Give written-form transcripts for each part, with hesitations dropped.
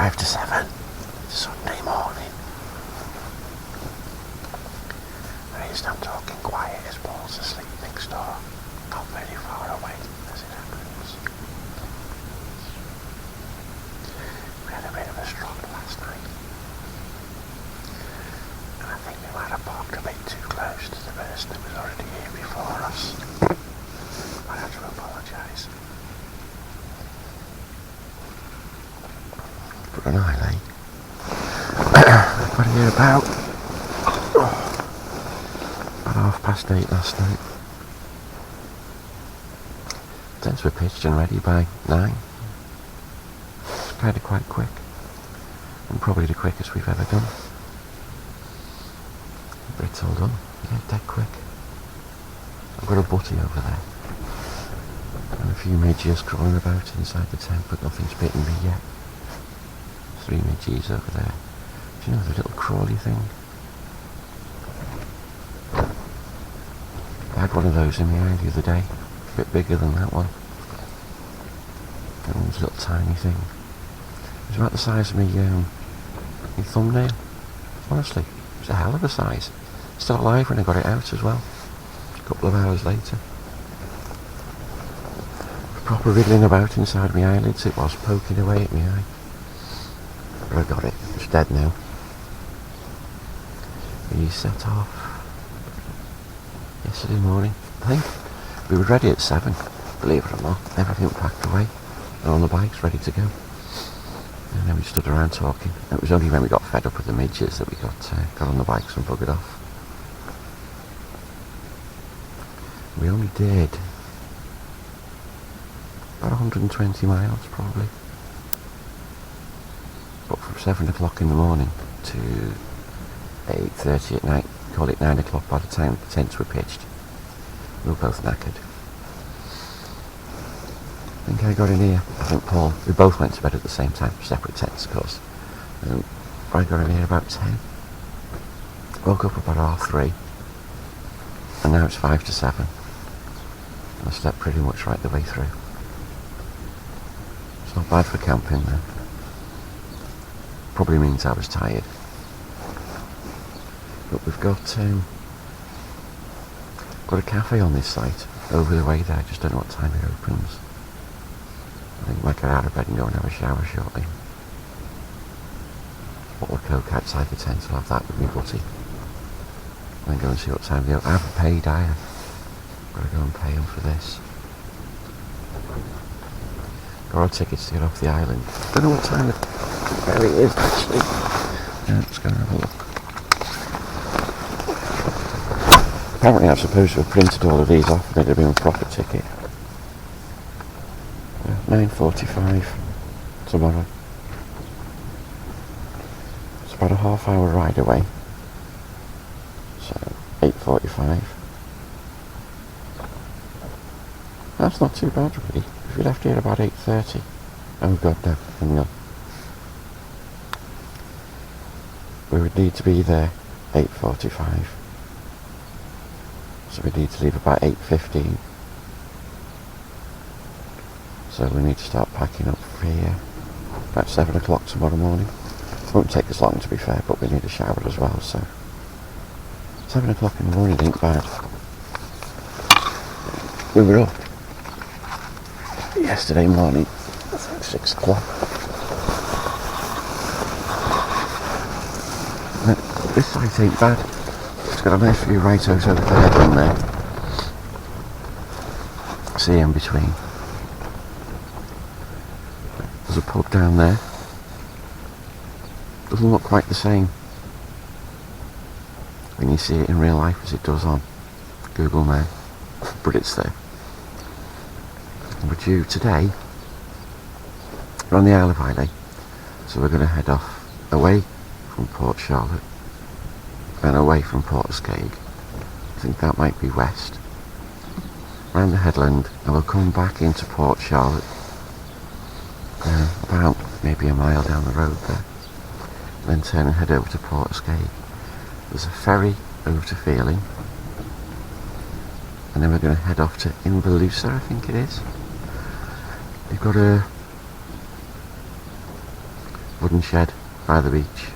5 to 7. Sunday morning. The reason I'm talking quiet is Paul's asleep next door. Not very far away as it happens. We had a bit of a struggle last night. And I think we might have parked a bit too close to the person that was already here before us. I have to apologise. For an Islay. I got here about 8:30 last night. Tents were pitched and ready by 9. It's kind of quite quick. And probably the quickest we've ever done. But it's all done. Yeah, dead quick. I've got a butty over there. And a few midges crawling about inside the tent, but nothing's bitten me yet. 3 midges over there. Do you know the little crawly thing? I had one of those in the eye the other day. A bit bigger than that one. That one's a little tiny thing. It was about the size of my thumbnail. Honestly, it was a hell of a size. Still alive when I got it out as well. A couple of hours later. Proper wriggling about inside my eyelids it was, poking away at my eye. But I got it. It's dead now. We set off yesterday morning. I think we were ready at 7. Believe it or not, everything packed away and on the bikes ready to go. And then we stood around talking. It was only when we got fed up with the midges that we got on the bikes and buggered off. We only did about 120 miles probably. But from 7 o'clock in the morning to 8:30 at night, call it 9 o'clock by the time the tents were pitched. We were both knackered. I think I got in here, I think Paul, we both went to bed at the same time, separate tents of course. I got in here about 10. Woke up about 3:30. And now it's 5 to 7. I slept pretty much right the way through. It's not bad for camping though. Probably means I was tired. But we've got a cafe on this site over the way there. I just don't know what time it opens. I think I might get out of bed and go and have a shower shortly. Bottle of Coke outside the tent, I'll have that with me butty. And then go and see what time they open. I haven't paid either. Gotta go and pay them for this. Got our tickets to get off the island. Don't know what time the ferry is actually. Yeah, let's go and have a look. Apparently I'm supposed to have printed all of these off and it'd have been a proper ticket. 9:45 tomorrow. It's about a half-hour ride away. So 8:45. That's not too bad really. If we left here about 8:30. Oh god no, hang on. We would need to be there 8:45. So we need to leave about 8:15. So we need to start packing up for here about 7 o'clock tomorrow morning. It won't take us long to be fair, but we need a shower as well, so 7 o'clock in the morning ain't bad. We were up yesterday morning, I think 6 o'clock. This site ain't bad. It's got a nice few rightos over the headland there. See in between. There's a pub down there. Doesn't look quite the same when you see it in real life as it does on Google now, but it's there. We're due today. We're on the Isle of Islay, so we're going to head off away from Port Charlotte and away from Port Skeg. I think that might be west. Around the headland, and we'll come back into Port Charlotte. About maybe a mile down the road there. Then turn and head over to Port Skeg. There's a ferry over to Ferry. And then we're going to head off to Inverlusa, I think it is. We've got a wooden shed by the beach.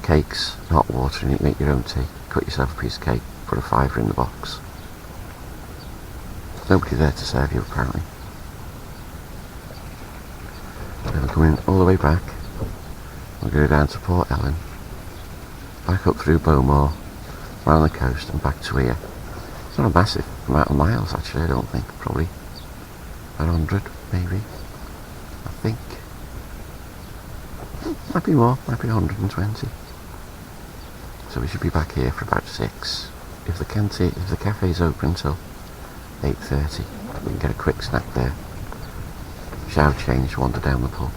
Cakes, hot water in it, make your own tea. Cut yourself a piece of cake, put a fiver in the box. Nobody there to serve you apparently. Then we're coming all the way back. We'll go down to Port Ellen, back up through Bowmore, round the coast and back to here. It's not a massive amount of miles actually, I don't think. Probably about 100 maybe, I think. Might be more, might be 120. So we should be back here for about 6. If the cafe's open till 8:30, we can get a quick snack there. Shower change, wander down the pub.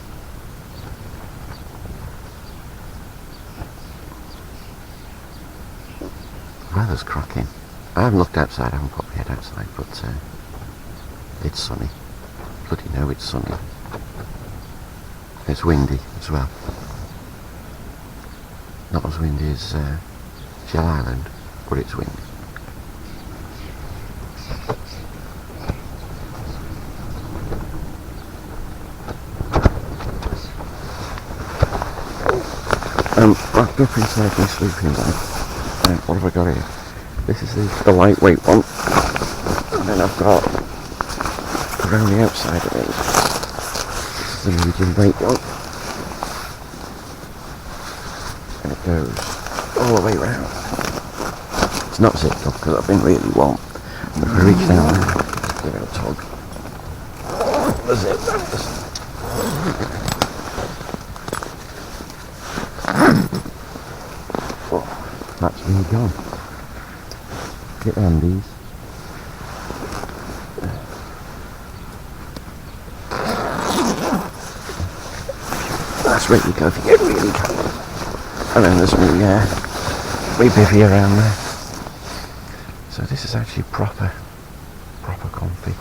The weather's cracking. I haven't looked outside, I haven't put my head outside, but it's sunny. Bloody no, it's sunny. It's windy as well. Not as windy as Shell Island, but it's windy. Wrapped up inside my sleeping bag. What have I got here? This is the lightweight one, and then I've got around the outside of it. This is the medium weight one, and it goes all the way round. It's not zipped up because I've been really warm. But if I reach down there, give it a tug. The zip. That's me gone. Get round these. That's where you go if you get really cold. And then there's me bivvy around there. So this is actually proper comfy.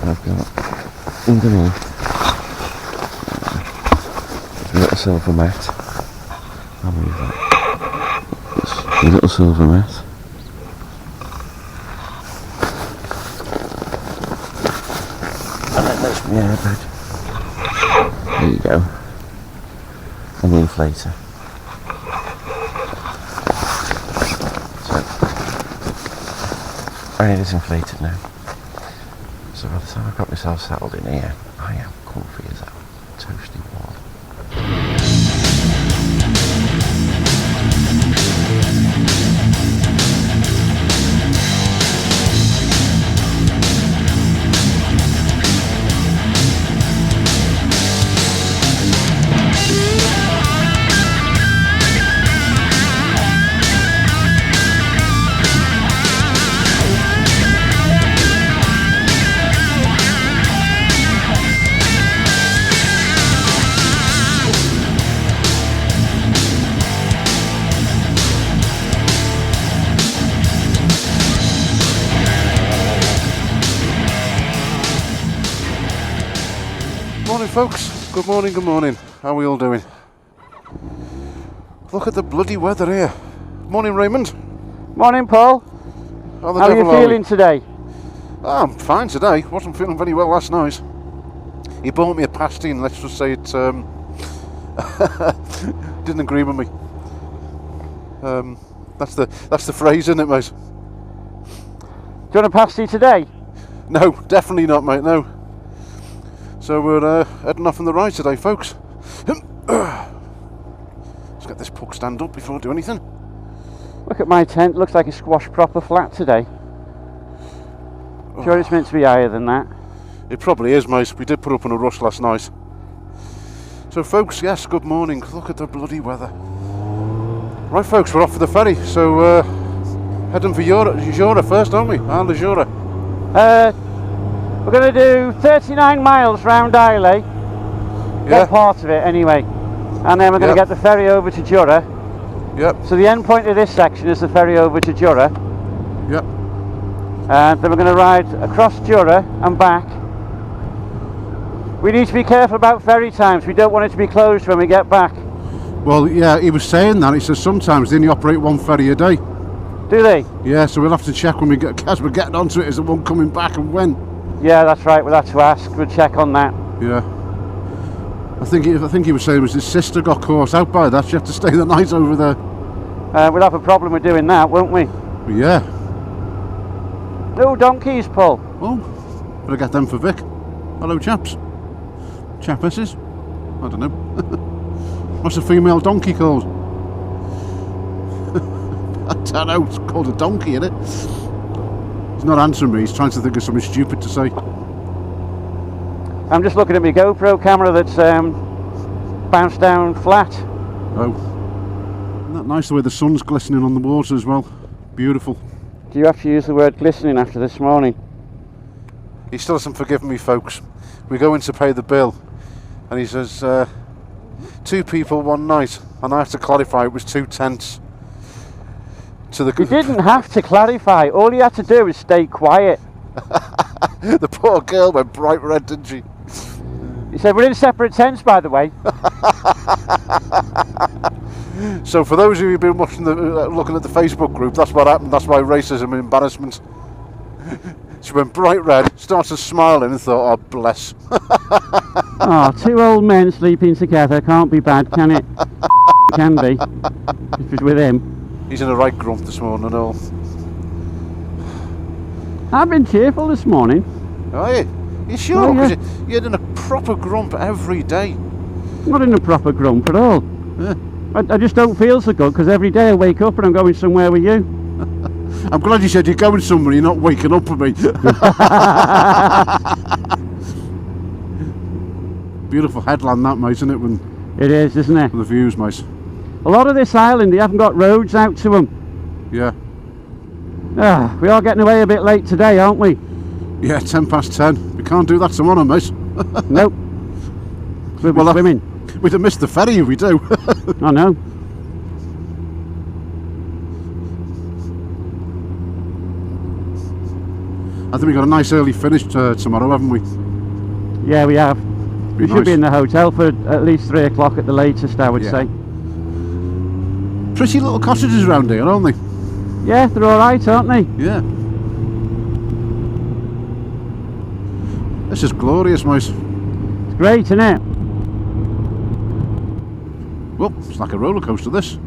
And I've got underneath a little silver mat. I'll move that. A little silver mat. And then there's my airbed. There you go. And the inflator. So, it is inflated now. So by the time I've got myself settled in here, I am comfy as hell. Toasty warm. Folks, good morning, how are we all doing? Look at the bloody weather here. Morning Raymond. Morning Paul. How are you feeling today? Oh, I'm fine today, wasn't feeling very well last night. He bought me a pasty and let's just say it didn't agree with me. That's the phrase, isn't it, mate? Do you want a pasty today? No, definitely not, mate, no. So we're heading off on the ride today, folks. Let's get this puck stand up before I do anything. Look at my tent, looks like a squash proper flat today. Sure it's meant to be higher than that? It probably is, mate. We did put up on a rush last night. So folks, yes, good morning. Look at the bloody weather. Right folks, we're off for the ferry. So heading for Jura first, aren't we? Isle of Jura. We're going to do 39 miles round Islay. Yeah. Part of it anyway. And then we're going to get the ferry over to Jura. Yep. So the end point of this section is the ferry over to Jura. Yep. And then we're going to ride across Jura and back. We need to be careful about ferry times. We don't want it to be closed when we get back. Well, yeah, he was saying that. He says sometimes they only operate one ferry a day. Do they? Yeah, so we'll have to check when we get, as we're getting onto it, is the one coming back and when? Yeah, that's right. We'll have to ask. We'll check on that. Yeah. I think he was saying it was his sister got caught out by that. She had to stay the night over there. We'll have a problem with doing that, won't we? But yeah. No donkeys, Paul. Oh, better get them for Vic. Hello, chaps. Chapesses. I don't know. What's a female donkey called? I don't know. It's called a donkey, isn't it? He's not answering me. He's trying to think of something stupid to say. I'm just looking at my GoPro camera that's bounced down flat. Oh. Isn't that nice the way the sun's glistening on the water as well? Beautiful. Do you have to use the word glistening after this morning? He still hasn't forgiven me, folks. We go in to pay the bill and he says 2 people 1 night, and I have to clarify it was 2 tents. To the You didn't have to clarify. All you had to do was stay quiet. The poor girl went bright red, didn't she? He said, we're in separate tents, by the way. So for those of you who've been watching looking at the Facebook group, that's what happened. That's why racism and embarrassment. She went bright red, started smiling and thought, oh bless. Oh, 2 old men sleeping together can't be bad, can it? Can be. If it's with him. He's in a right grump this morning and all. I've been cheerful this morning. Are you? You sure? Oh, yeah. 'Cause you're in a proper grump every day. Not in a proper grump at all. Yeah. I just don't feel so good because every day I wake up and I'm going somewhere with you. I'm glad you said you're going somewhere, you're not waking up with me. Beautiful headland that, mate, isn't it? When It is, isn't it? the views, mate. A lot of this island, they haven't got roads out to them. Yeah. We are getting away a bit late today, aren't we? Yeah, 10 past 10. We can't do that tomorrow, mate. Nope. We'll be Well, swimming. We'd have missed the ferry if we do. I know. I think we got a nice early finish tomorrow, haven't we? Yeah, we have. We should nice. be in the hotel for at least 3 o'clock at the latest, I would Yeah. say. Pretty little cottages around here, aren't they? Yeah, they're alright, aren't they? Yeah. This is glorious, mate. It's great, isn't it? Well, it's like a roller coaster, this.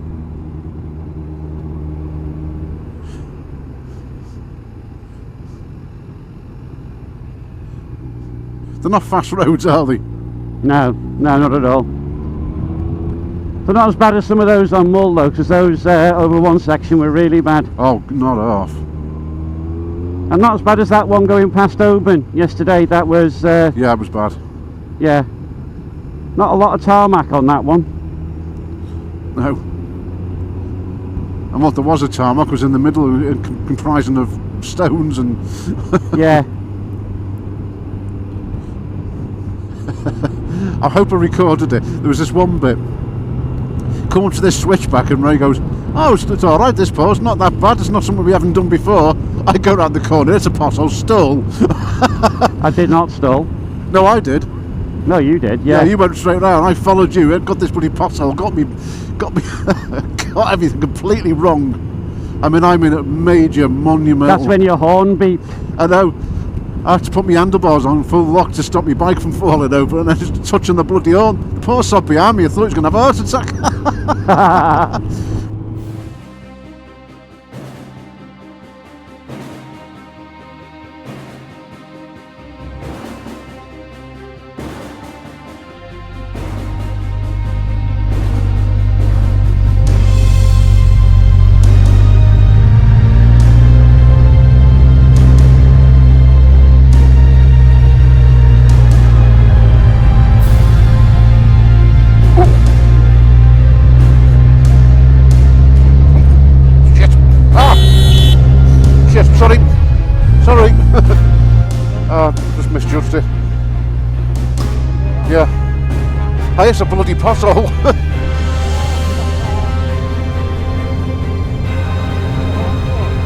They're not fast roads, are they? No, not at all. They're not as bad as some of those on Mull though, because those over one section were really bad. Oh, not half. And not as bad as that one going past Oban yesterday. That was, Yeah, it was bad. yeah, not a lot of tarmac on that one. No. And what there was a tarmac was in the middle, comprising of stones and... Yeah. I hope I recorded it. There was this one bit. Come up to this switchback and Ray goes, oh, it's alright this pause, not that bad, it's not something we haven't done before. I go round the corner, it's a pothole, stall. I did not stall. No, I did. No, you did, Yeah, yeah. you went straight round, I followed you, it got this bloody pothole, got me, got everything completely wrong. I mean, I'm in a major monumental... That's when your horn beeped. I know. I had to put my handlebars on full lock to stop my bike from falling over, and then just touching the bloody horn. The poor sod behind me, I thought he was going to have a heart attack. Sorry. Just misjudged it. Yeah. Hey, it's a bloody pothole.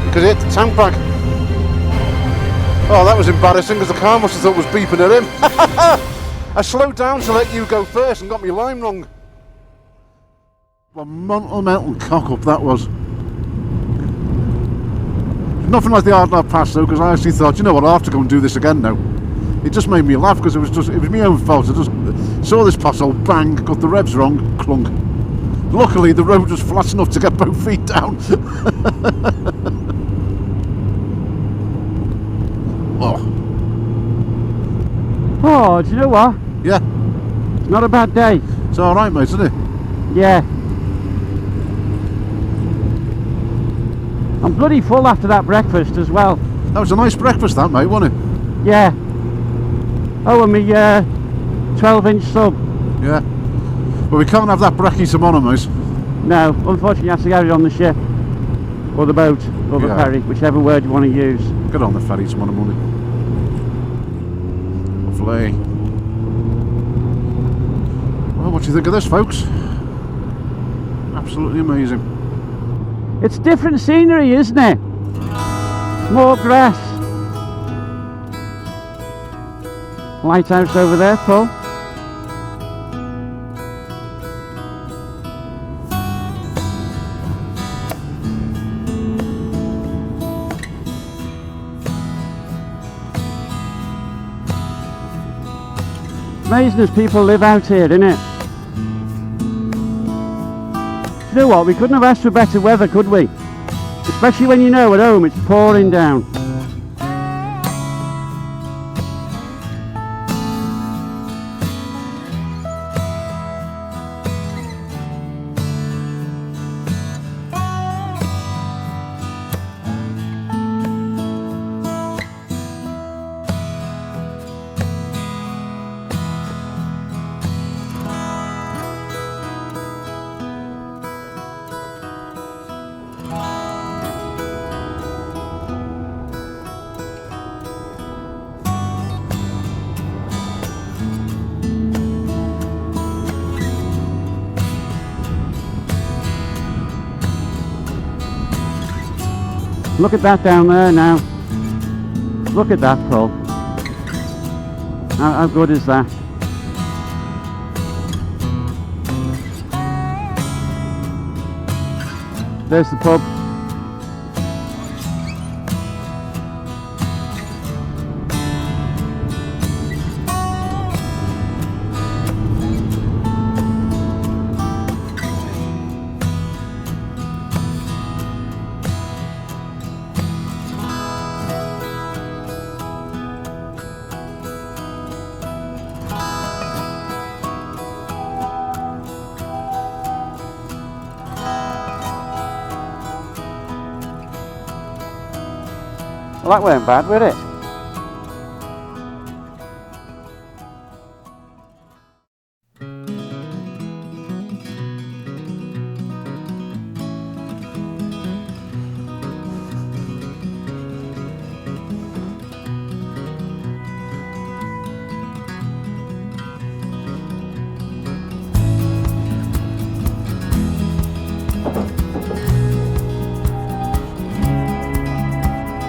Because it hit the tank bag. Oh, that was embarrassing because the car must have thought it was beeping at him. I slowed down to let you go first and got my line wrong. What a monumental cock up that was. Nothing like the hard lap pass though, because I actually thought, you know what, I'll have to go and do this again now. it just made me laugh because it was my own fault. I just saw this pothole, bang, got the revs wrong, clunk. Luckily the road was flat enough to get both feet down. Oh, do you know what? Yeah. It's not a bad day. It's alright, mate, isn't it? Yeah. I'm bloody full after that breakfast as well. That was a nice breakfast, that, mate, wasn't it? Yeah. Oh, and my 12-inch sub. Yeah. But we can't have that brekkie tomorrow, mate. No, unfortunately you have to get it on the ship. Or the boat, or the ferry, whichever word you want to use. Get on the ferry tomorrow morning. Lovely. Well, what do you think of this, folks? Absolutely amazing. It's different scenery, isn't it? More grass. Lighthouse over there, Paul. Amazing as people live out here, isn't it? You know what, we couldn't have asked for better weather, could we? Especially when you know at home it's pouring down. Look at that down there now. Look at that, Paul. How good is that? There's the pub. Well, that weren't bad, were it?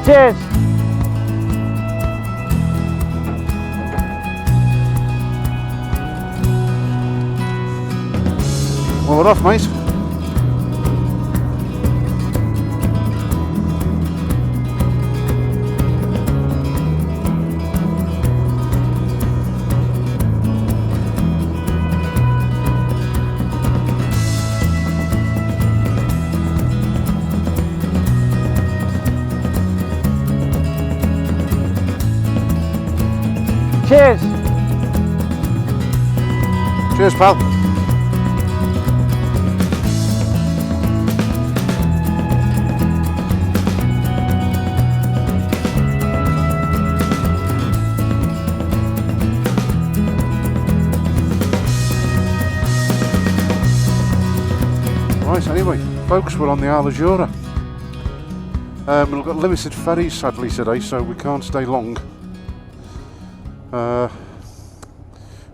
Cheers! Well, we're off, mate. Cheers! Cheers, pal. Right, anyway, folks, we're on the Isle of Jura. We've got limited ferries, sadly, today, so we can't stay long.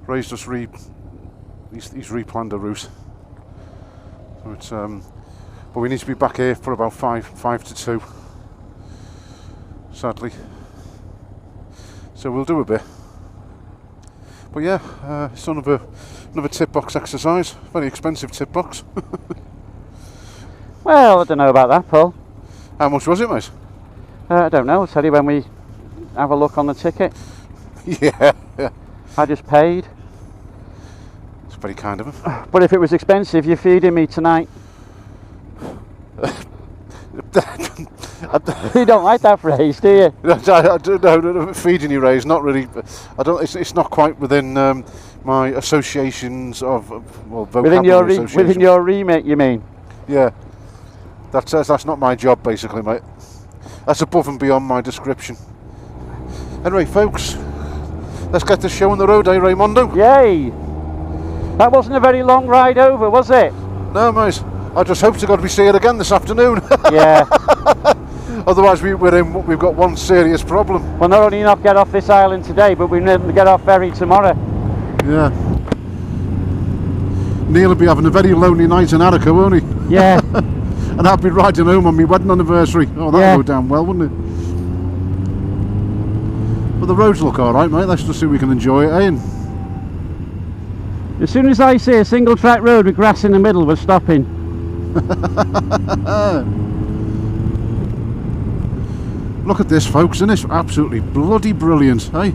Ray's just he's replanned a route, so it's but we need to be back here for about 5 to 2, sadly, so we'll do a bit, but yeah, it's another tip box exercise, very expensive tip box. Well, I don't know about that, Paul. How much was it, mate? I don't know, I'll tell you when we have a look on the ticket. Yeah, I just paid. it's very kind of him. But if it was expensive, you're feeding me tonight. You don't like that phrase, do you? No, feeding you, Ray, is not really. I don't. It's not quite within my associations of vocabulary association. Within your remit, you mean? Yeah, that's not my job, basically, mate. That's above and beyond my description. Anyway, folks, let's get the show on the road, eh, Raymondo? Yay! That wasn't a very long ride over, was it? No, mate. I just hope to God we see it again this afternoon. Yeah. Otherwise, we've got one serious problem. Well, not only not get off this island today, but we need to get off Ferry tomorrow. Yeah. Neil will be having a very lonely night in Attica, won't he? Yeah. And I'll be riding home on my wedding anniversary. Oh, that'll go down well, wouldn't it? But the roads look alright, mate. Let's just see if we can enjoy it, eh? As soon as I see a single track road with grass in the middle, we're stopping. Look at this, folks, and it's absolutely bloody brilliant, eh?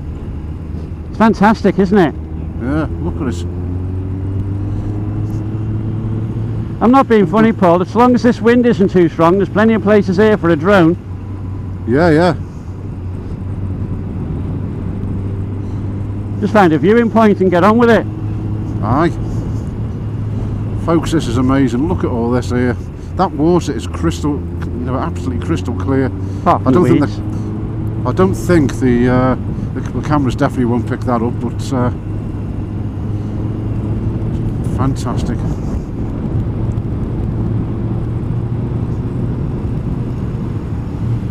It's fantastic, isn't it? Yeah, look at it. I'm not being funny, Paul. As long as this wind isn't too strong, there's plenty of places here for a drone. Yeah. Just find a viewing point and get on with it. Aye. Folks, this is amazing. Look at all this here. That water is crystal, absolutely crystal clear. Apart from I don't think the cameras definitely won't pick that up, but fantastic.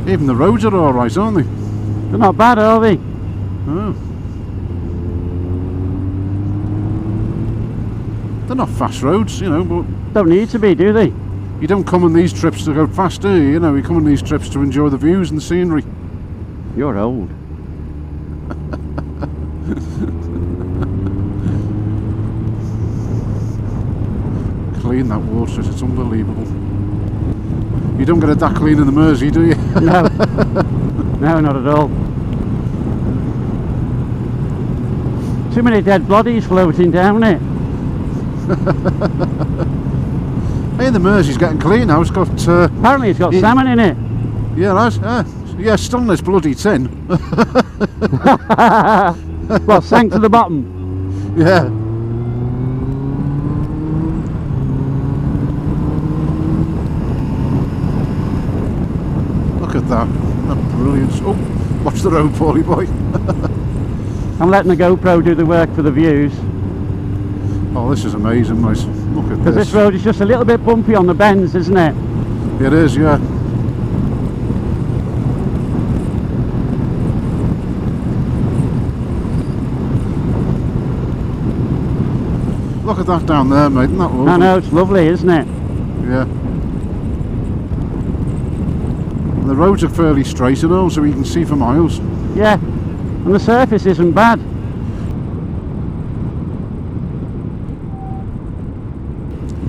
Even the roads are all right, aren't they? They're not bad, are they? Oh. They're not fast roads, but Don't need to be, do they? you don't come on these trips to go fast, do you? You come on these trips to enjoy the views and the scenery. You're old. Clean that water, it's unbelievable. You don't get it that clean in the Mersey, do you? No. No, not at all. Too many dead bodies floating down it. Hey, the Mersey's getting clean now. It's got Apparently it's got salmon in it. Yeah, yeah, still in this bloody tin. Well, sank to the bottom. Yeah. Look at that. That's brilliant. Oh, watch the road, Paulie boy. I'm letting the GoPro do the work for the views. Oh, this is amazing, mate. Look at Because this. this road is just a little bit bumpy on the bends, isn't it? It is, yeah. Look at that down there, mate. Isn't that lovely? I know, it's lovely, isn't it? Yeah. And the roads are fairly straight, so you can see for miles. Yeah. And the surface isn't bad.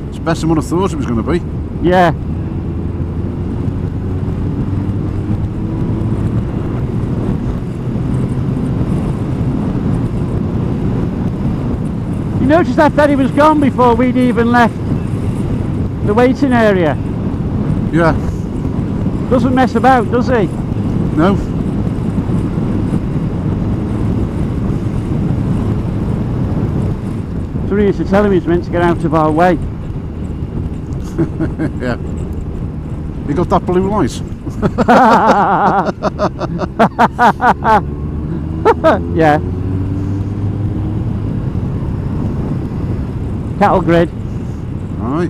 It's better than what I thought it was going to be. Yeah. You noticed that ferry was gone before we'd even left the waiting area. Yeah. Doesn't mess about, does he? No. Somebody used to tell him he's meant to get out of our way. Yeah. You got that blue light? Yeah. Cattle grid. Aye.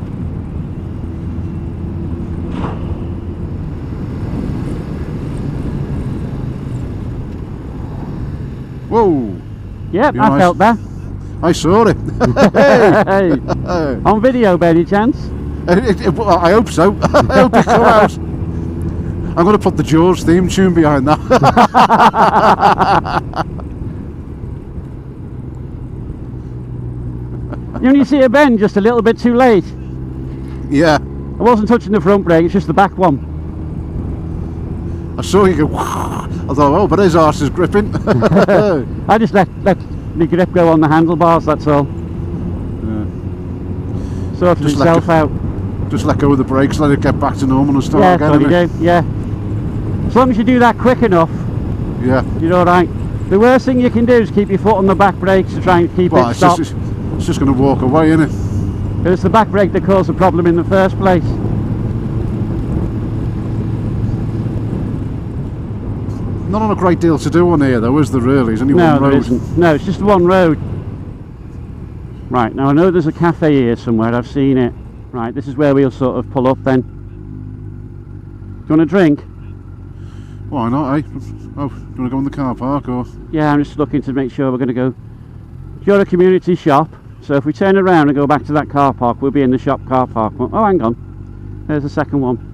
Whoa. Yep, You're I nice. felt that. I saw it. Hey. On video, by any chance? I hope so. I hope it come out. I'm going to put the Jaws theme tune behind that. You only see a bend just a little bit too late. Yeah. I wasn't touching the front brake, it's just the back one. I saw you go. I I thought, oh, but his arse is gripping. I just let my grip go on the handlebars, that's all. Sorted Just itself out. Just let go of the brakes, let it get back to normal and start Yeah, again. that's what you do, yeah. As long as you do that quick enough, Yeah. you're alright. The worst thing you can do is keep your foot on the back brakes to try and keep Well, it stopped. it's just going to walk away, isn't it? But it's the back brake that caused the problem in the first place. Not on a great deal to do on here, though, is there really? There's only No, one there road. isn't. No, it's just one road. Right, now I know there's a cafe here somewhere, I've seen it. Right, this is where we'll sort of pull up then. Do you want a drink? Why not, eh? Oh, do you want to go in the car park, or...? Yeah, I'm just looking to make sure we're going to go Jura Community Shop. So if we turn around and go back to that car park, we'll be in the shop car park. Oh, hang on. There's the second one.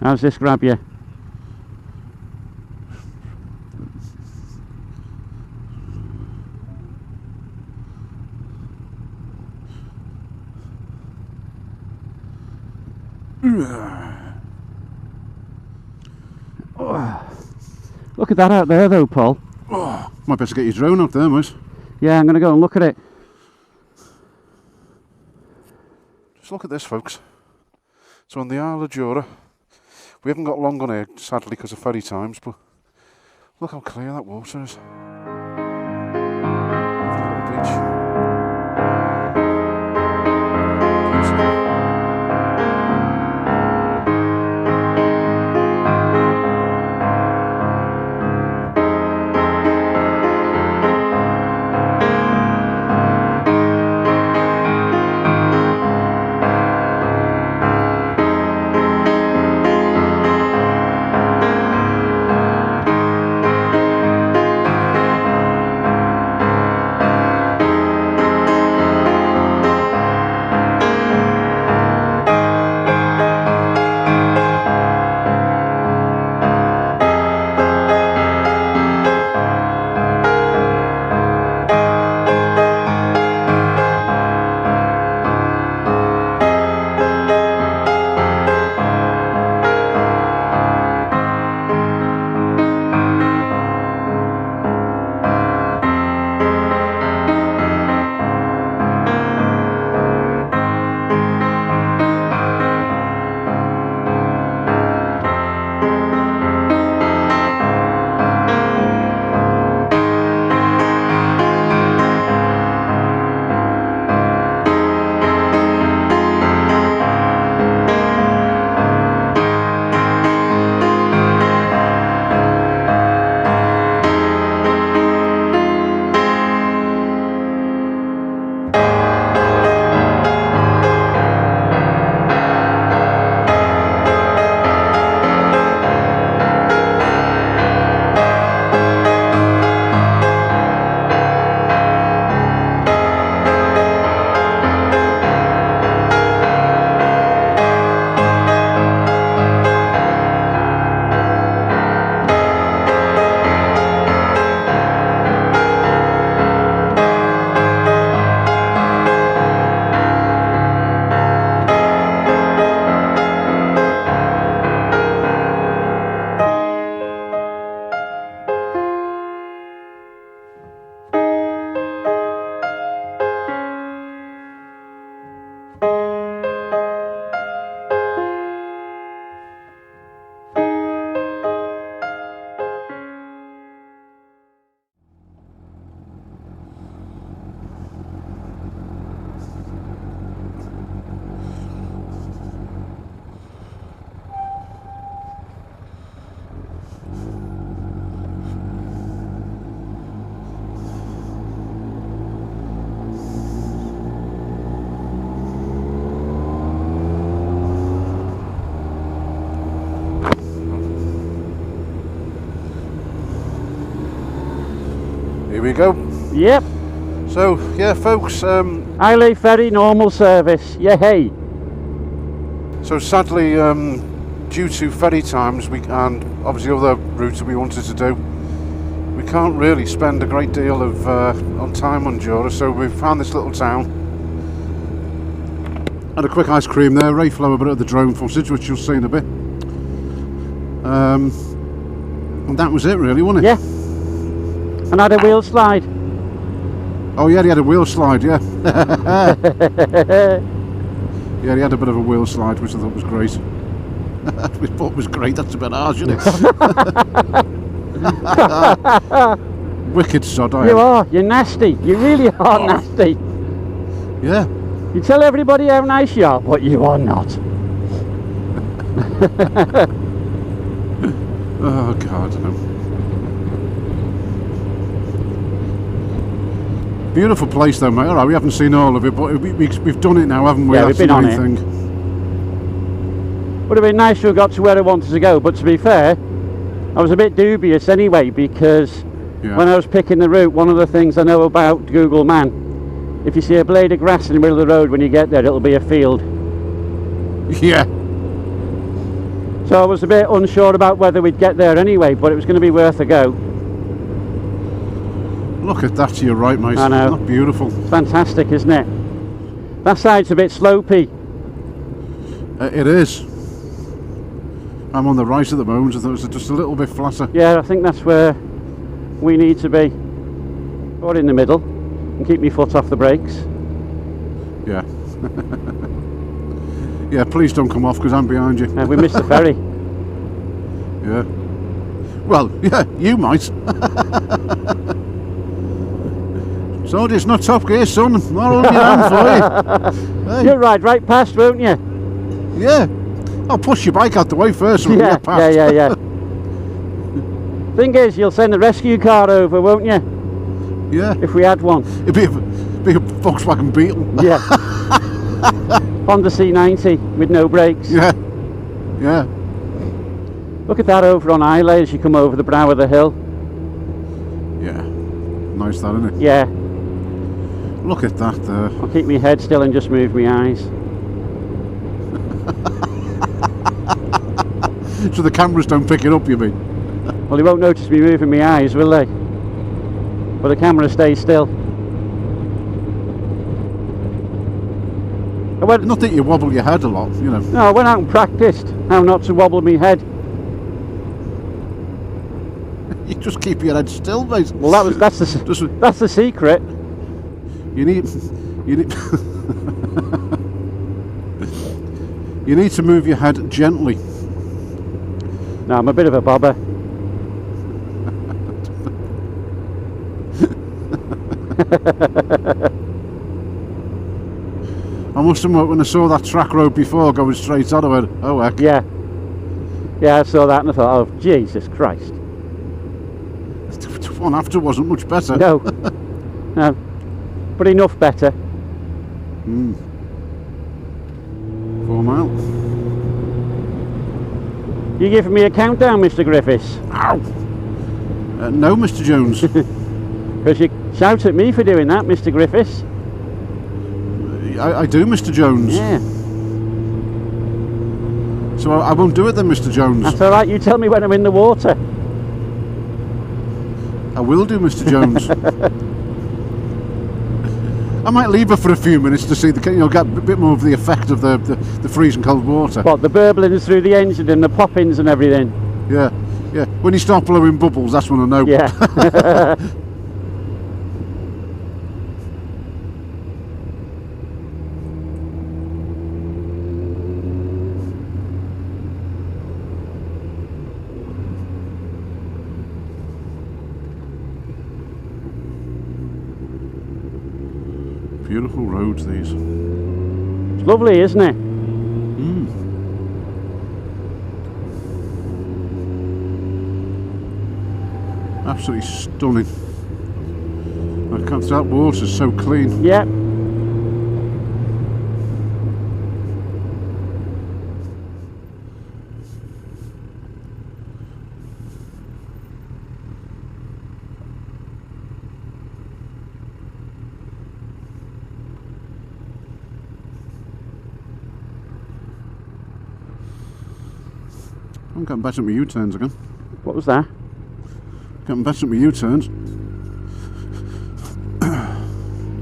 How's this grab you? Oh, look at that out there though, Paul. Oh, might better get your drone up there, mate. Yeah, I'm going to go and look at it. Just look at this, folks. So on the Isle of Jura, we haven't got long on here, sadly, because of ferry times, but look how clear that water is. Little beach. Beautiful. Here we go. Yep. So, yeah, folks, Islay Ferry, normal service. Yeah, hey. so sadly, due to ferry times and obviously other routes that we wanted to do, we can't really spend a great deal of on time on Jura, so we've found this little town. Had a quick ice cream there, Ray flew a bit of the drone footage, which you'll see in a bit. And that was it really, wasn't it? Yeah. And had a wheel slide. Oh yeah, he had a wheel slide, yeah. Yeah, he had a bit of a wheel slide, which I thought was great. Which I thought was great, that's a bit harsh, isn't it? Wicked sod, I am. You are, you're nasty. You really are nasty. Yeah. You tell everybody how nice you are, but you are not. Oh God, no. Beautiful place though, mate. Alright, we haven't seen all of it, but we've done it now, haven't we? Yeah, That's we've been on the it. main thing. Would have been nice to have got to where I wanted to go, but to be fair, I was a bit dubious anyway, because when I was picking the route, one of the things I know about Google Man, if you see a blade of grass in the middle of the road when you get there, it'll be a field. Yeah. So I was a bit unsure about whether we'd get there anyway, but it was going to be worth a go. Look at that, you're right, mate. I know. Not beautiful. Fantastic, isn't it? That side's a bit slopey. It is. I'm on the right at the moment, so it's just a little bit flatter. Yeah, I think that's where we need to be. Or in the middle, and keep my foot off the brakes. Yeah. Yeah, please don't come off because I'm behind you. We missed the ferry. Yeah. Well, yeah, you might. So it's not top gear, son. I'll hold your hand for you. Hey. You'll ride right past, won't you? Yeah. I'll push your bike out the way first so we can get past. Yeah. Thing is, you'll send a rescue car over, won't you? Yeah. If we had one. It'd be a Volkswagen Beetle. Yeah. Honda C90 with no brakes. Yeah. Yeah. Look at that over on Islay as you come over the brow of the hill. Yeah. Nice that, isn't it? Yeah. Look at that there. I'll keep my head still and just move my eyes. So the cameras don't pick it up, you mean? Well, they won't notice me moving my eyes, will they? But the camera stays still. Not that you wobble your head a lot, you know. No, I went out and practiced how not to wobble my head. You just keep your head still, mate. Well, that's the secret. You need you need to move your head gently. No, I'm a bit of a bobber. I must admit, when I saw that track road before going straight on, I went, oh heck. Yeah, I saw that and I thought, oh Jesus Christ. The one after wasn't much better. No, no, but enough better. 4 mile. You giving me a countdown, Mr. Griffiths? Ow! No, Mr. Jones. Because you shout at me for doing that, Mr. Griffiths. I do, Mr. Jones. Yeah. So I won't do it then, Mr. Jones. That's all right. You tell me when I'm in the water. I will do, Mr. Jones. I might leave her for a few minutes to see the, get a bit more of the effect of the freezing cold water. What, the burblings through the engine and the pop-ins and everything? Yeah. When you start blowing bubbles, that's when I know. Yeah. Beautiful roads, these. It's lovely, isn't it? Absolutely stunning. That water's so clean. Yeah. I'm getting better at my U-turns again. What was that? Getting better at my U-turns.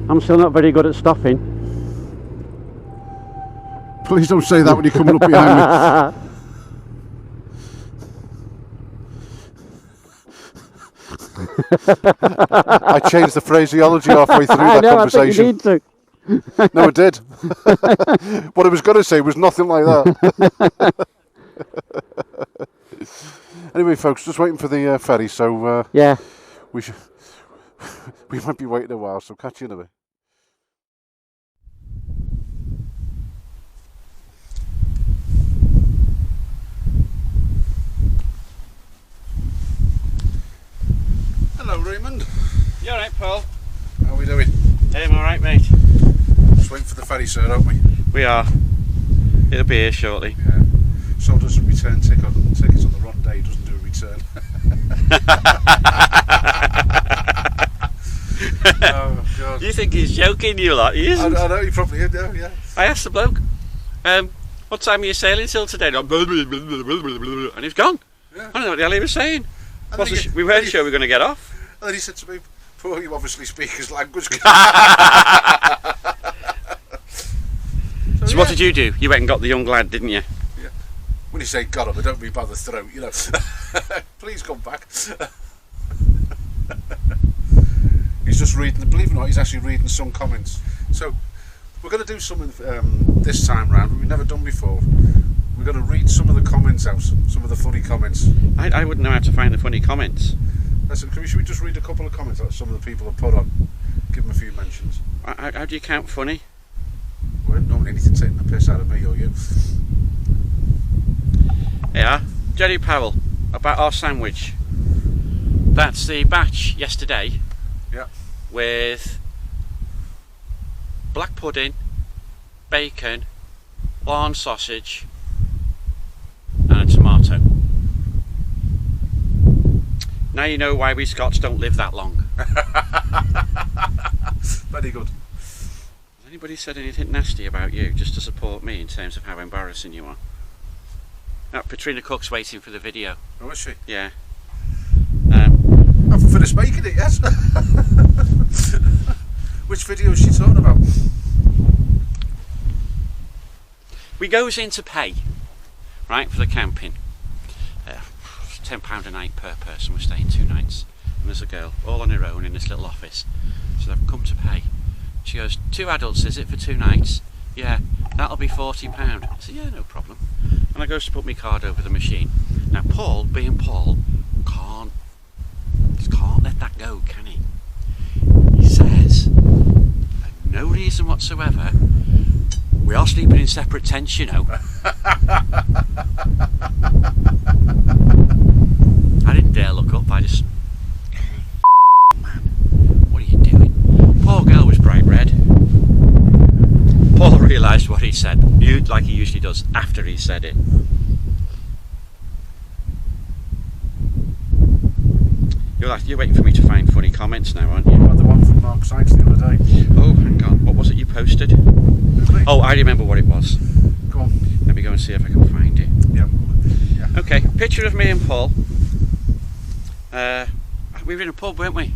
I'm still not very good at stopping. Please don't say that when you're coming up behind me. I changed the phraseology halfway through that know, conversation. I think you need to. No, I did. What I was going to say was nothing like that. Anyway, folks, just waiting for the ferry, so Yeah. we might be waiting a while, so catch you in a bit. Hello, Raymond. You alright, Paul? How are we doing? I'm alright, mate. Just waiting for the ferry, sir, aren't we? We are. It'll be here shortly. Yeah. So does a return ticket on the wrong day, doesn't do a return. Oh, God. You think he's joking, you lot? He isn't. I know, he probably is, yeah. I asked the bloke, what time are you sailing till today? And he's gone. Yeah. I don't know what the hell he was saying. And then We weren't sure we were going to get off. And then he said to me, "Paul, you obviously speak his language." So what did you do? You went and got the young lad, didn't you? Yeah. When you say got him, I don't mean by the throat, you know. Please come back. He's just reading, believe it or not, he's actually reading some comments. So we're going to do something this time round we've never done before. We're going to read some of the comments out, some of the funny comments. I wouldn't know how to find the funny comments. Should we just read a couple of comments that some of the people have put on? Give them a few mentions. How do you count funny? Well, not anything taking the piss out of me or you. Yeah, Jerry Powell, about our sandwich. That's the batch yesterday. Yeah. With black pudding, bacon, lawn sausage, and a tomato. Now you know why we Scots don't live that long. Very good. Has anybody said anything nasty about you just to support me in terms of how embarrassing you are? Patrina Cook's waiting for the video. Oh, is she? Yeah. I've finished making it, yes. Which video is she talking about? We goes in to pay, right, for the camping. £10 a night per person. We're staying 2 nights. And there's a girl, all on her own in this little office. So they've come to pay. She goes, 2 adults, is it, for 2 nights? Yeah, that'll be £40. I said, yeah, no problem. And I goes to put my card over the machine. Now Paul, being Paul, can't let that go, can he? He says, for no reason whatsoever, we are sleeping in separate tents, you know. I didn't dare look up, I just... Man, what are you doing? Poor girl was bright red. Paul realised what he said, like he usually does, after he said it. You're waiting for me to find funny comments now, aren't you? The one from Mark Sykes the other day. Oh, hang on, what was it you posted? Really? Oh, I remember what it was. Go on. Let me go and see if I can find it. Yeah. Okay, picture of me and Paul. We were in a pub, weren't we?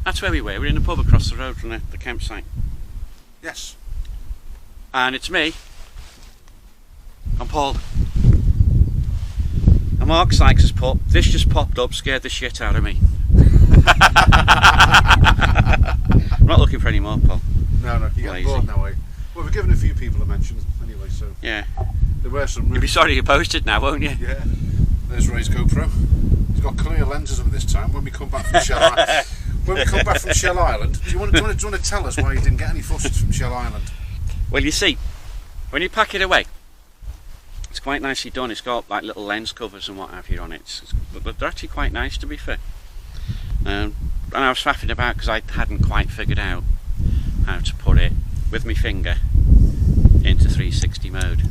That's where we were. We were in a pub across the road from the campsite. Yes. And it's me and Paul. And Mark Sykes has put, this just popped up, scared the shit out of me. I'm not looking for any more, Paul. No, you're getting bored now, eh? Well, we've given a few people a mention anyway, so... Yeah. There were some... You'll be sorry you posted now, won't you? Yeah. There's Ray's GoPro. He's got clear lenses on this time when we come back from Shell Island. When we come back from Shell Island, do you want to tell us why you didn't get any footage from Shell Island? Well, you see, when you pack it away, it's quite nicely done. It's got like little lens covers and what have you on it. But they're actually quite nice, to be fair. And I was faffing about because I hadn't quite figured out how to put it with my finger into 360 mode.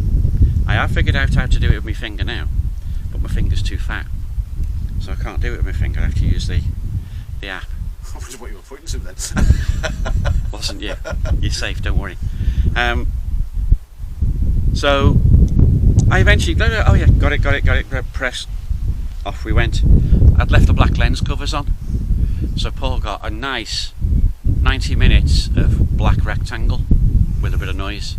I have figured out how to do it with my finger now, but my finger's too fat, so I can't do it with my finger. I have to use the app. I wonder what you were pointing to then. Wasn't you? You're safe, don't worry. So I eventually, oh yeah, got it, press, off we went. I'd left the black lens covers on, so Paul got a nice 90 minutes of black rectangle with a bit of noise.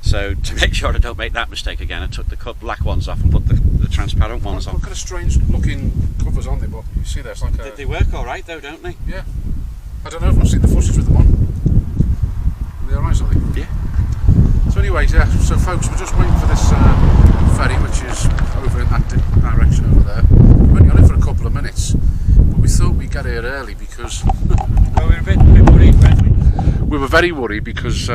So to make sure I don't make that mistake again, I took the black ones off and put the transparent ones on. What kind of strange looking covers on there, but you see there's like a... They work alright though, don't they? Yeah. I don't know if I've seen the footage with them on. Are they alright, are they? Yeah. So anyways, yeah, so folks, we're just waiting for this ferry, which is over in that direction over there. We're only on it for a couple of minutes, but we thought we'd get here early because... Well, we were a bit worried, weren't we? We were very worried because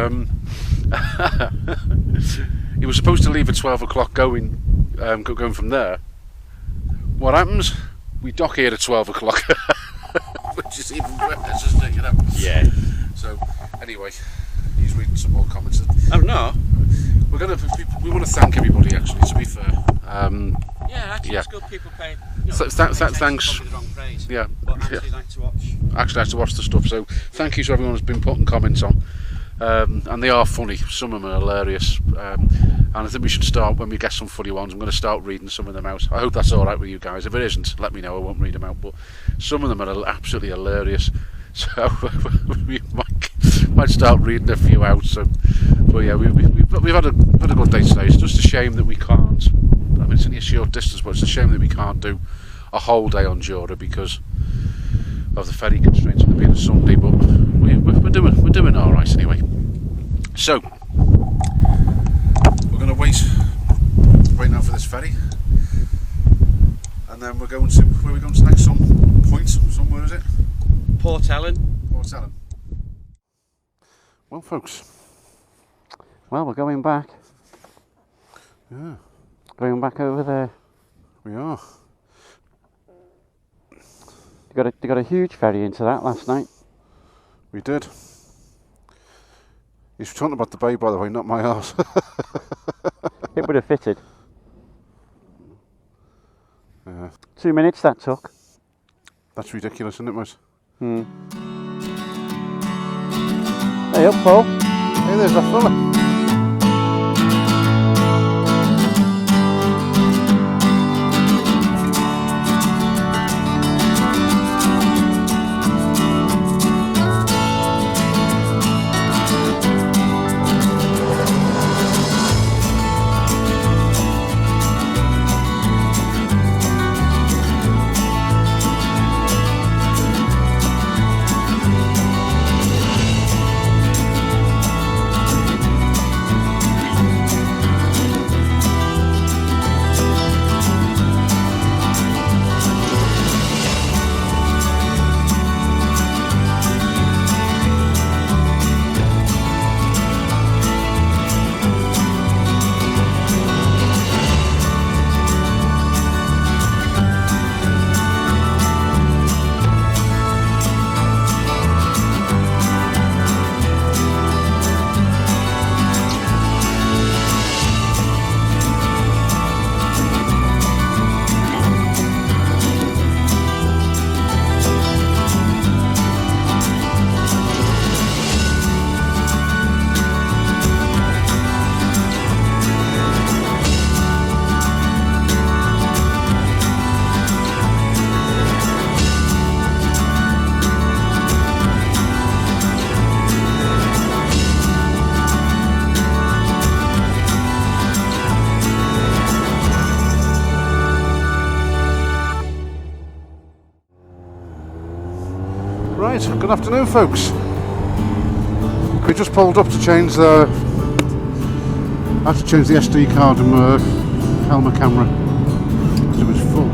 he was supposed to leave at 12 o'clock going from there. What happens? We dock here at 12 o'clock, which is even worse, isn't it, you know? Yeah. So, anyway, he's reading some more comments. Oh, no? We want to thank everybody, actually, to be fair. Yeah, actually, yeah. it's good people pay. Thanks. Probably the wrong phrase, Yeah. but actually like to watch. Actually, like to watch the stuff. So, thank you to everyone who's been putting comments on. And they are funny. Some of them are hilarious. And I think we should start when we get some funny ones. I'm going to start reading some of them out. I hope that's all right with you guys. If it isn't, let me know. I won't read them out. But some of them are absolutely hilarious. So we might start reading a few out. So, but yeah, we've had a good day today. It's just a shame that we can't. I mean, it's only a short distance, but it's a shame that we can't do a whole day on Jura because of the ferry constraints with it being a Sunday. But we're doing all right anyway. So we're going to wait now for this ferry, and then we're going to where we're going to next. Somewhere is it? Port Ellen. Port Ellen. Well, folks. Well, we're going back. Yeah. Going back over there. We are. They got a huge ferry into that last night. We did. He's talking about the bay, by the way, not my arse. It would have fitted. Yeah. 2 minutes that took. That's ridiculous, isn't it, mate? Hey up, Paul. Hey, there's that fella. Right, good afternoon, folks. We just pulled up to change the... I have to change the SD card and my helmet camera because it was full.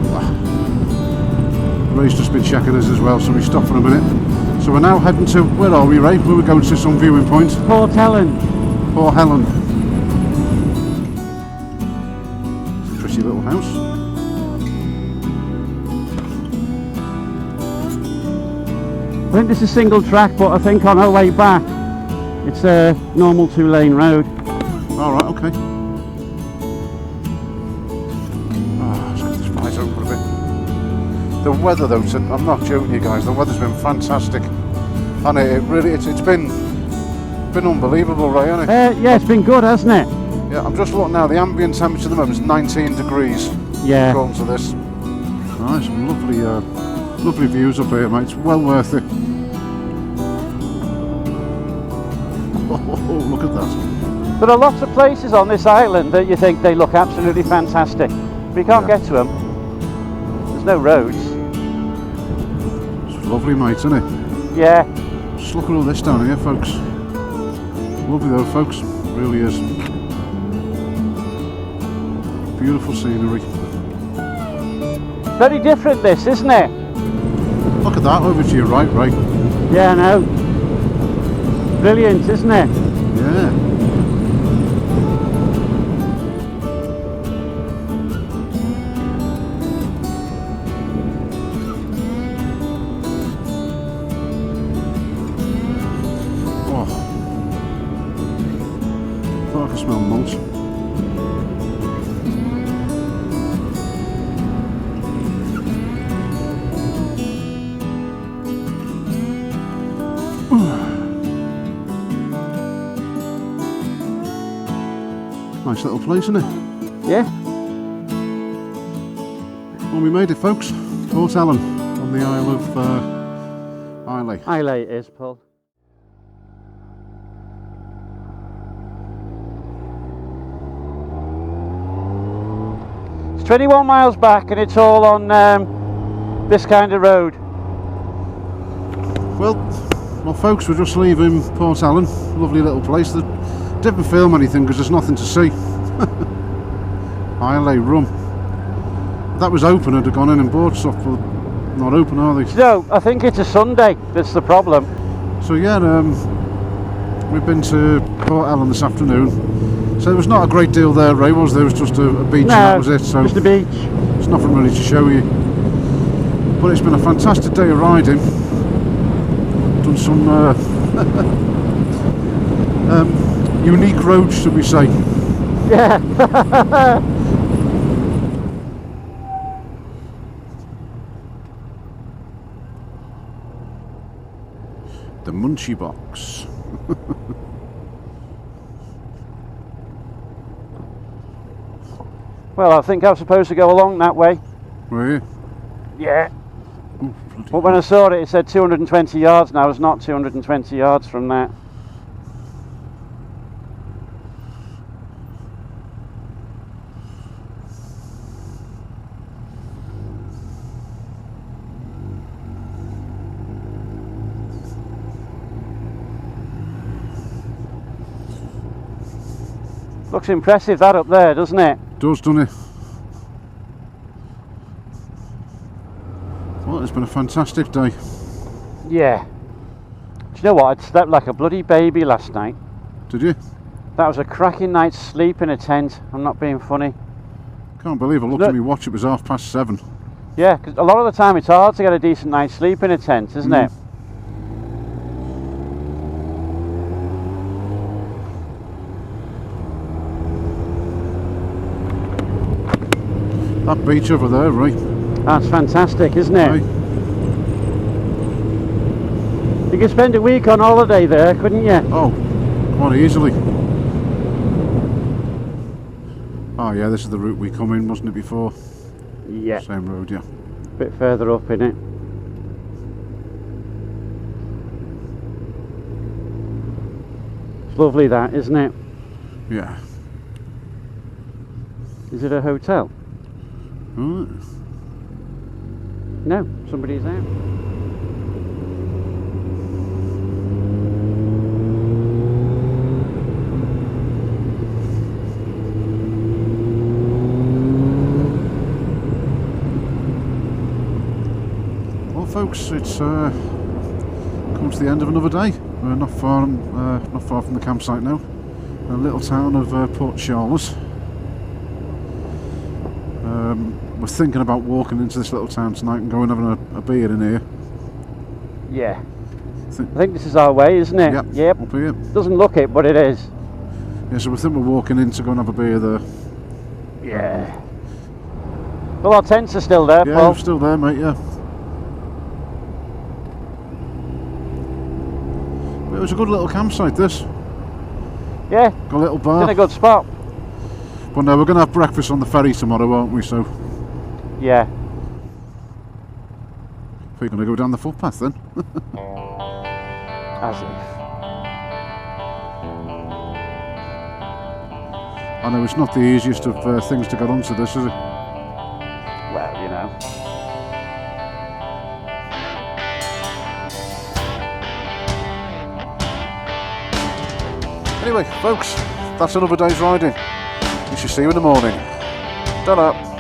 Ray's just been checking us as well, so we stopped for a minute. So we're now heading to, where are we, Ray? We were going to some viewing points. Port Ellen. Port Helen. It's a pretty little house. I think this is single track, but I think on our way back it's a normal 2-lane road. Alright, okay. Let's get this place open a bit. The weather though, I'm not joking you guys, the weather's been fantastic. And it's been unbelievable, Ray, hasn't it? Yeah, it's been good, hasn't it? Yeah, I'm just looking now, the ambient temperature at the moment is 19 degrees. Yeah. According to this. Alright, some lovely views up here, mate. It's well worth it. Oh, look at that. There are lots of places on this island that you think they look absolutely fantastic, but you can't get to them. There's no roads. It's lovely, mate, isn't it? Yeah. Just look at all this down here, folks. Lovely though, folks. It really is. Beautiful scenery. Very different this, isn't it? Look at that over to your right, Ray. Yeah, I know. Brilliant, isn't it? Yeah. Oh. I can smell malt. Nice little place, isn't it? Yeah. Well, we made it, folks. Port Ellen on the Isle of Islay. Islay it is, Paul. It's 21 miles back and it's all on this kind of road. Well, folks, we're just leaving Port Ellen. Lovely little place. That didn't film anything because there's nothing to see. Islay rum. If that was open, I'd have gone in and bought stuff, but not open, are they? No, I think it's a Sunday that's the problem. So yeah, we've been to Port Ellen this afternoon. So there was not a great deal there, Ray, was there? It was just a beach, No, and that was it. So just a beach. there's nothing really to show you. But it's been a fantastic day of riding. Done some unique roads, should we say. Yeah. The Munchie Box. Well, I think I was supposed to go along that way. Were you? Yeah. Oh, bloody But when I saw it, it said 220 yards. Now it's not 220 yards from that. Looks impressive that up there, doesn't it? does, doesn't it? Well, it's been a fantastic day. Yeah. Do you know what? I slept like a bloody baby last night. Did you? That was a cracking night's sleep in a tent. I'm not being funny. Can't believe I looked at my watch, it was 7:30. Yeah, because a lot of the time it's hard to get a decent night's sleep in a tent, isn't it? That beach over there, right? That's fantastic, isn't it? Right. You could spend a week on holiday there, couldn't you? Oh, quite easily. Oh yeah, this is the route we come in, wasn't it, before? Yeah. Same road, yeah. A bit further up, innit? It's lovely that, isn't it? Yeah. Is it a hotel? Right. No, somebody's out. Well, folks, it's come to the end of another day. We're not far from the campsite now. A little town of Port Charles. We're thinking about walking into this little town tonight and going having a beer in here. Yeah. I think this is our way, isn't it? Yep. Up here. Doesn't look it, but it is. Yeah, so we think we're walking in to go and have a beer there. Yeah. Well, our tents are still there, Yeah, Paul. we're still there, mate, yeah. But it was a good little campsite, this. Yeah. Got a little It's bar. in a good spot. But no, we're going to have breakfast on the ferry tomorrow, aren't we? So, Yeah. we're going to go down the footpath then. As if. I know it's not the easiest of things to get onto this, is it? Well, you know. Anyway, folks, that's another day's riding. We shall see you in the morning. Ta-da!